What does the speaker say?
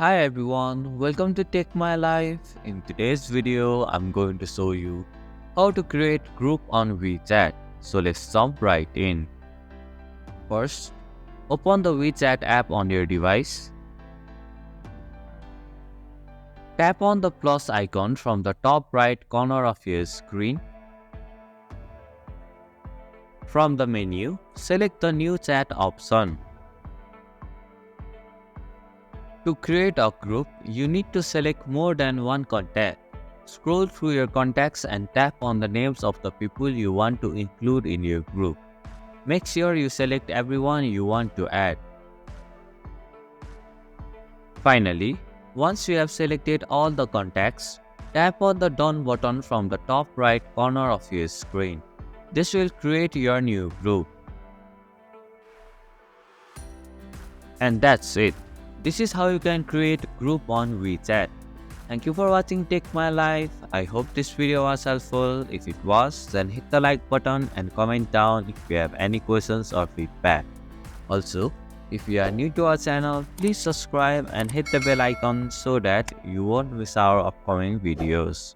Hi everyone, welcome to Take My Life. In today's video, I'm going to show you how to create group on WeChat. So let's jump right in. First, open the WeChat app on your device. Tap on the plus icon from the top right corner of your screen. From the menu, select the new chat option. To create a group, you need to select more than one contact. Scroll through your contacts and tap on the names of the people you want to include in your group. Make sure you select everyone you want to add. Finally, once you have selected all the contacts, tap on the Done button from the top right corner of your screen. This will create your new group. And that's it. This is how you can create a group on WeChat. Thank you for watching Take My Life. I hope this video was helpful. If it was, then hit the like button and comment down if you have any questions or feedback. Also, if you are new to our channel, please subscribe and hit the bell icon so that you won't miss our upcoming videos.